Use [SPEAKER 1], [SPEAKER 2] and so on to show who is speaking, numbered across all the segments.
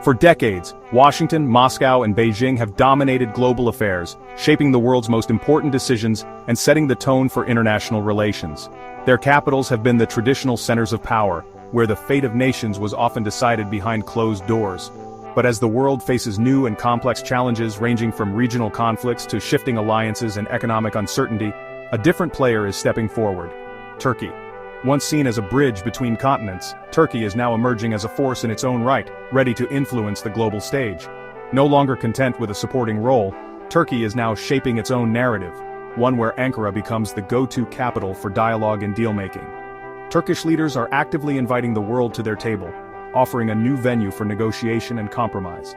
[SPEAKER 1] For decades, Washington, Moscow, and Beijing have dominated global affairs, shaping the world's most important decisions and setting the tone for international relations. Their capitals have been the traditional centers of power, where the fate of nations was often decided behind closed doors. But as the world faces new and complex challenges ranging from regional conflicts to shifting alliances and economic uncertainty, a different player is stepping forward: Turkey. Once seen as a bridge between continents, Turkey is now emerging as a force in its own right, ready to influence the global stage. No longer content with a supporting role, Turkey is now shaping its own narrative, one where Ankara becomes the go-to capital for dialogue and deal-making. Turkish leaders are actively inviting the world to their table, offering a new venue for negotiation and compromise.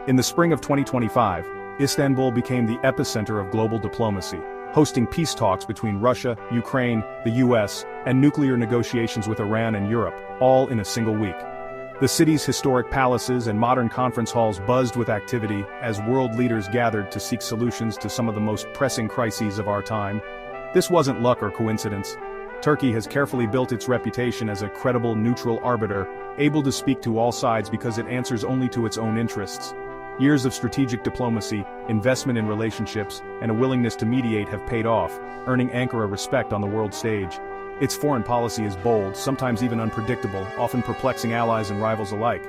[SPEAKER 1] In the spring of 2025, Istanbul became the epicenter of global diplomacy, hosting peace talks between Russia, Ukraine, the US, and nuclear negotiations with Iran and Europe, all in a single week. The city's historic palaces and modern conference halls buzzed with activity as world leaders gathered to seek solutions to some of the most pressing crises of our time. This wasn't luck or coincidence. Turkey has carefully built its reputation as a credible neutral arbiter, able to speak to all sides because it answers only to its own interests. Years of strategic diplomacy, investment in relationships, and a willingness to mediate have paid off, earning Ankara respect on the world stage. Its foreign policy is bold, sometimes even unpredictable, often perplexing allies and rivals alike.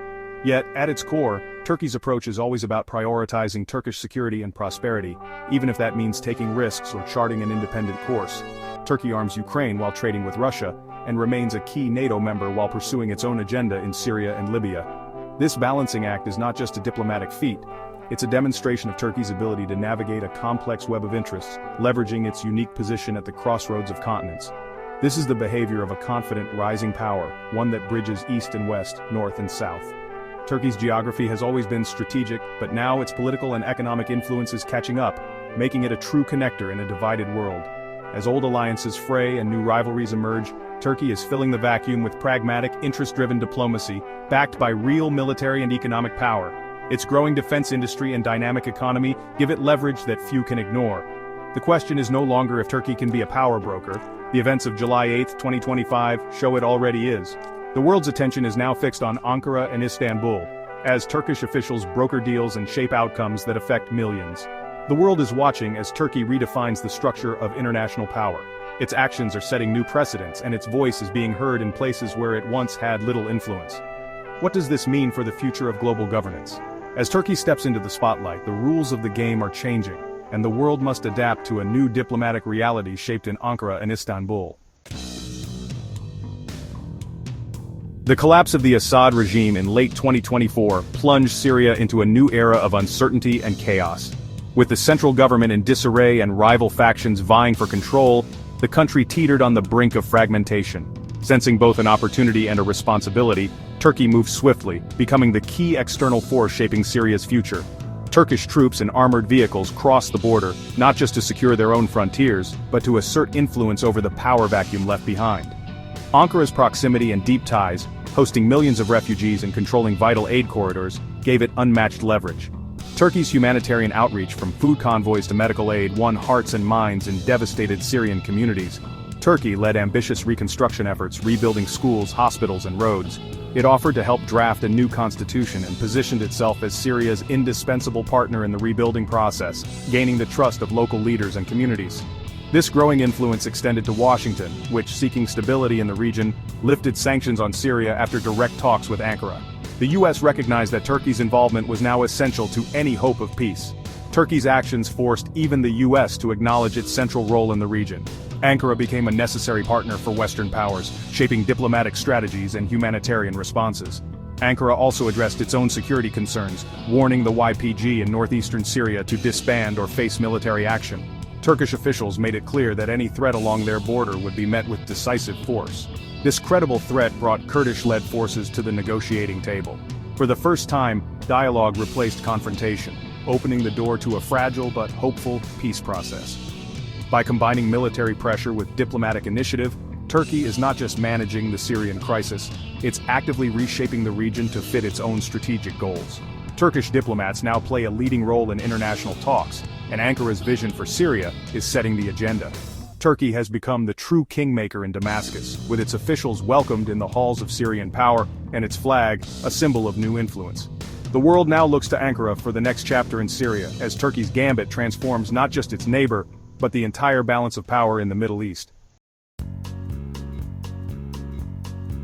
[SPEAKER 1] Yet, at its core, Turkey's approach is always about prioritizing Turkish security and prosperity, even if that means taking risks or charting an independent course. Turkey arms Ukraine while trading with Russia, and remains a key NATO member while pursuing its own agenda in Syria and Libya. This balancing act is not just a diplomatic feat, it's a demonstration of Turkey's ability to navigate a complex web of interests, leveraging its unique position at the crossroads of continents. This is the behavior of a confident, rising power, one that bridges east and west, north and south. Turkey's geography has always been strategic, but now its political and economic influence is catching up, making it a true connector in a divided world. As old alliances fray and new rivalries emerge, Turkey is filling the vacuum with pragmatic, interest-driven diplomacy, backed by real military and economic power. Its growing defense industry and dynamic economy give it leverage that few can ignore. The question is no longer if Turkey can be a power broker. The events of July 8, 2025, show it already is. The world's attention is now fixed on Ankara and Istanbul, as Turkish officials broker deals and shape outcomes that affect millions. The world is watching as Turkey redefines the structure of international power. Its actions are setting new precedents, and its voice is being heard in places where it once had little influence. What does this mean for the future of global governance? As Turkey steps into the spotlight, the rules of the game are changing, and the world must adapt to a new diplomatic reality shaped in Ankara and Istanbul. The collapse of the Assad regime in late 2024 plunged Syria into a new era of uncertainty and chaos. With the central government in disarray and rival factions vying for control, the country teetered on the brink of fragmentation. Sensing both an opportunity and a responsibility, Turkey moved swiftly, becoming the key external force shaping Syria's future. Turkish troops and armored vehicles crossed the border, not just to secure their own frontiers, but to assert influence over the power vacuum left behind. Ankara's proximity and deep ties, hosting millions of refugees and controlling vital aid corridors, gave it unmatched leverage. Turkey's humanitarian outreach from food convoys to medical aid won hearts and minds in devastated Syrian communities. Turkey led ambitious reconstruction efforts, rebuilding schools, hospitals, and roads. It offered to help draft a new constitution and positioned itself as Syria's indispensable partner in the rebuilding process, gaining the trust of local leaders and communities. This growing influence extended to Washington, which, seeking stability in the region, lifted sanctions on Syria after direct talks with Ankara. The US recognized that Turkey's involvement was now essential to any hope of peace. Turkey's actions forced even the US to acknowledge its central role in the region. Ankara became a necessary partner for Western powers, shaping diplomatic strategies and humanitarian responses. Ankara also addressed its own security concerns, warning the YPG in northeastern Syria to disband or face military action. Turkish officials made it clear that any threat along their border would be met with decisive force. This credible threat brought Kurdish-led forces to the negotiating table. For the first time, dialogue replaced confrontation, opening the door to a fragile but hopeful peace process. By combining military pressure with diplomatic initiative, Turkey is not just managing the Syrian crisis, it's actively reshaping the region to fit its own strategic goals. Turkish diplomats now play a leading role in international talks, and Ankara's vision for Syria is setting the agenda. Turkey has become the true kingmaker in Damascus, with its officials welcomed in the halls of Syrian power, and its flag, a symbol of new influence. The world now looks to Ankara for the next chapter in Syria, as Turkey's gambit transforms not just its neighbor, but the entire balance of power in the Middle East.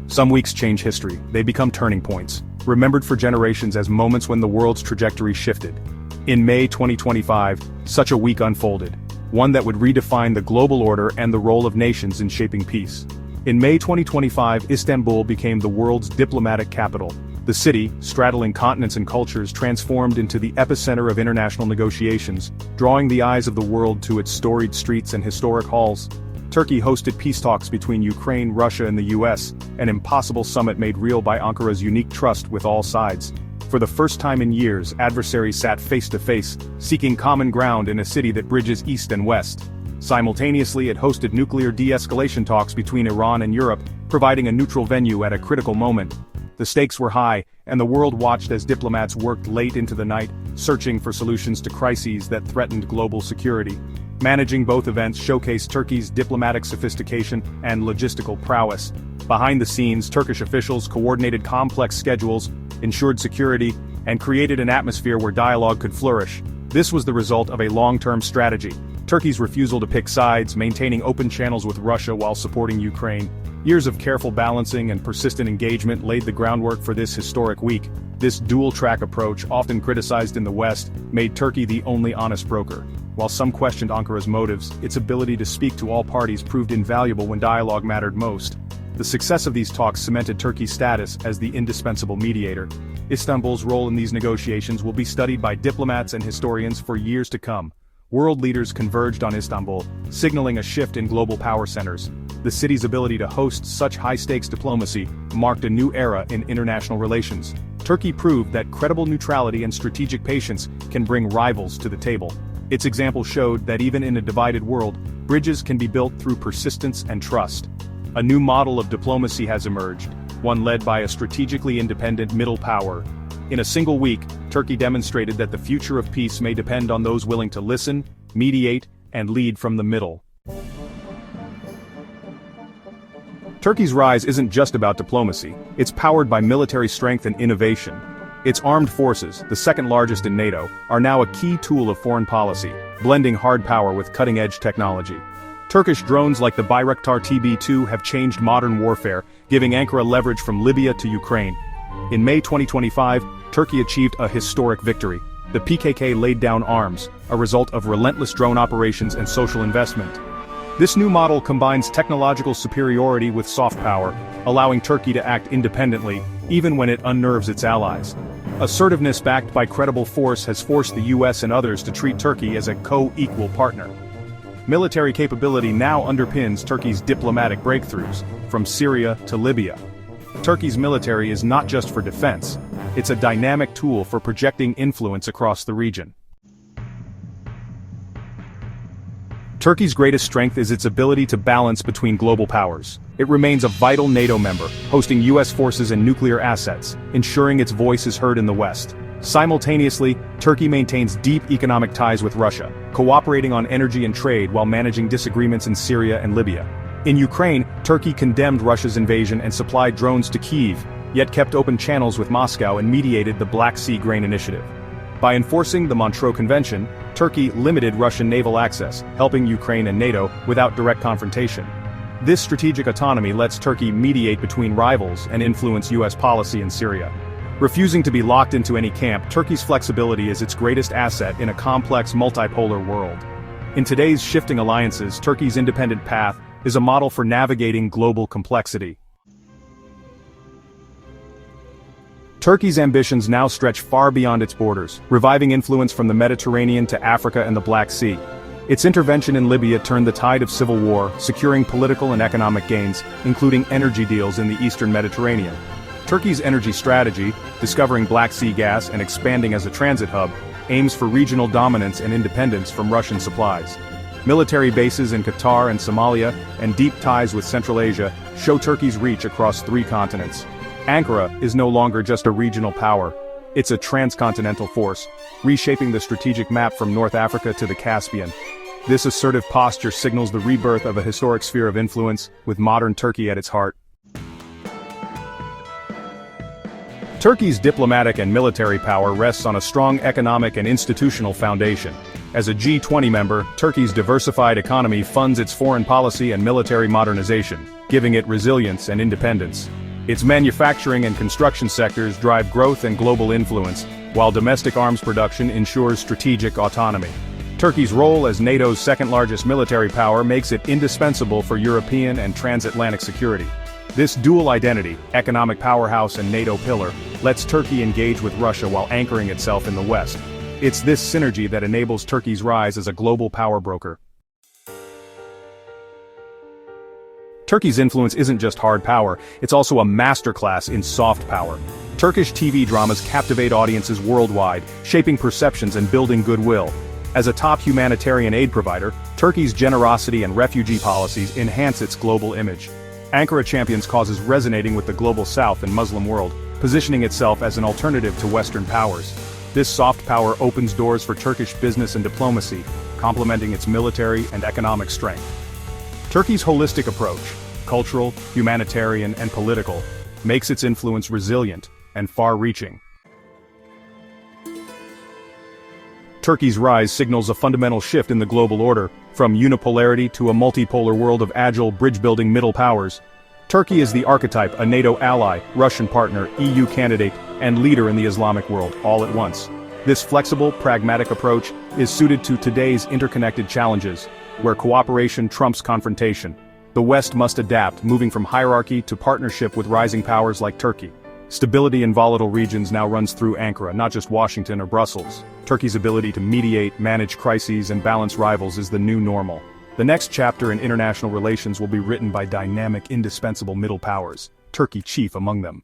[SPEAKER 1] Some weeks change history. They become turning points, remembered for generations as moments when the world's trajectory shifted. In May 2025, such a week unfolded, one that would redefine the global order and the role of nations in shaping peace. In May 2025, Istanbul became the world's diplomatic capital. The city, straddling continents and cultures, transformed into the epicenter of international negotiations, drawing the eyes of the world to its storied streets and historic halls. Turkey hosted peace talks between Ukraine, Russia, and the US, an impossible summit made real by Ankara's unique trust with all sides. For the first time in years, adversaries sat face to face, seeking common ground in a city that bridges east and west. Simultaneously, it hosted nuclear de-escalation talks between Iran and Europe, providing a neutral venue at a critical moment. The stakes were high, and the world watched as diplomats worked late into the night, searching for solutions to crises that threatened global security. Managing both events showcased Turkey's diplomatic sophistication and logistical prowess. Behind the scenes, Turkish officials coordinated complex schedules, ensured security, and created an atmosphere where dialogue could flourish. This was the result of a long-term strategy. Turkey's refusal to pick sides, maintaining open channels with Russia while supporting Ukraine. Years of careful balancing and persistent engagement laid the groundwork for this historic week. This dual-track approach, often criticized in the West, made Turkey the only honest broker. While some questioned Ankara's motives, its ability to speak to all parties proved invaluable when dialogue mattered most. The success of these talks cemented Turkey's status as the indispensable mediator. Istanbul's role in these negotiations will be studied by diplomats and historians for years to come. World leaders converged on Istanbul, signaling a shift in global power centers. The city's ability to host such high-stakes diplomacy marked a new era in international relations. Turkey proved that credible neutrality and strategic patience can bring rivals to the table. Its example showed that even in a divided world, bridges can be built through persistence and trust. A new model of diplomacy has emerged, one led by a strategically independent middle power. In a single week, Turkey demonstrated that the future of peace may depend on those willing to listen, mediate, and lead from the middle. Turkey's rise isn't just about diplomacy, it's powered by military strength and innovation. Its armed forces, the second largest in NATO, are now a key tool of foreign policy, blending hard power with cutting-edge technology. Turkish drones like the Bayraktar TB2 have changed modern warfare, giving Ankara leverage from Libya to Ukraine. In May 2025, Turkey achieved a historic victory. The PKK laid down arms, a result of relentless drone operations and social investment. This new model combines technological superiority with soft power, allowing Turkey to act independently, even when it unnerves its allies. Assertiveness backed by credible force has forced the US and others to treat Turkey as a co-equal partner. Military capability now underpins Turkey's diplomatic breakthroughs, from Syria to Libya. Turkey's military is not just for defense, it's a dynamic tool for projecting influence across the region. Turkey's greatest strength is its ability to balance between global powers. It remains a vital NATO member, hosting US forces and nuclear assets, ensuring its voice is heard in the West. Simultaneously, Turkey maintains deep economic ties with Russia, cooperating on energy and trade while managing disagreements in Syria and Libya. In Ukraine, Turkey condemned Russia's invasion and supplied drones to Kyiv, yet kept open channels with Moscow and mediated the Black Sea Grain Initiative. By enforcing the Montreux Convention, Turkey limited Russian naval access, helping Ukraine and NATO without direct confrontation. This strategic autonomy lets Turkey mediate between rivals and influence US policy in Syria. Refusing to be locked into any camp, Turkey's flexibility is its greatest asset in a complex multipolar world. In today's shifting alliances, Turkey's independent path is a model for navigating global complexity. Turkey's ambitions now stretch far beyond its borders, reviving influence from the Mediterranean to Africa and the Black Sea. Its intervention in Libya turned the tide of civil war, securing political and economic gains, including energy deals in the eastern Mediterranean. Turkey's energy strategy, discovering Black Sea gas and expanding as a transit hub, aims for regional dominance and independence from Russian supplies. Military bases in Qatar and Somalia, and deep ties with Central Asia, show Turkey's reach across 3 continents. Ankara is no longer just a regional power, it's a transcontinental force, reshaping the strategic map from North Africa to the Caspian. This assertive posture signals the rebirth of a historic sphere of influence, with modern Turkey at its heart. Turkey's diplomatic and military power rests on a strong economic and institutional foundation. As a G20 member, Turkey's diversified economy funds its foreign policy and military modernization, giving it resilience and independence. Its manufacturing and construction sectors drive growth and global influence, while domestic arms production ensures strategic autonomy. Turkey's role as NATO's second-largest military power makes it indispensable for European and transatlantic security. This dual identity, economic powerhouse and NATO pillar, lets Turkey engage with Russia while anchoring itself in the West. It's this synergy that enables Turkey's rise as a global power broker. Turkey's influence isn't just hard power, it's also a masterclass in soft power. Turkish TV dramas captivate audiences worldwide, shaping perceptions and building goodwill. As a top humanitarian aid provider, Turkey's generosity and refugee policies enhance its global image. Ankara champions causes resonating with the global South and Muslim world, positioning itself as an alternative to Western powers. This soft power opens doors for Turkish business and diplomacy, complementing its military and economic strength. Turkey's holistic approach, cultural, humanitarian, and political, makes its influence resilient and far-reaching. Turkey's rise signals a fundamental shift in the global order, from unipolarity to a multipolar world of agile, bridge-building middle powers. Turkey is the archetype, a NATO ally, Russian partner, EU candidate, and leader in the Islamic world, all at once. This flexible, pragmatic approach is suited to today's interconnected challenges, where cooperation trumps confrontation. The West must adapt, moving from hierarchy to partnership with rising powers like Turkey. Stability in volatile regions now runs through Ankara, not just Washington or Brussels. Turkey's ability to mediate, manage crises, and balance rivals is the new normal. The next chapter in international relations will be written by dynamic, indispensable middle powers, Turkey chief among them.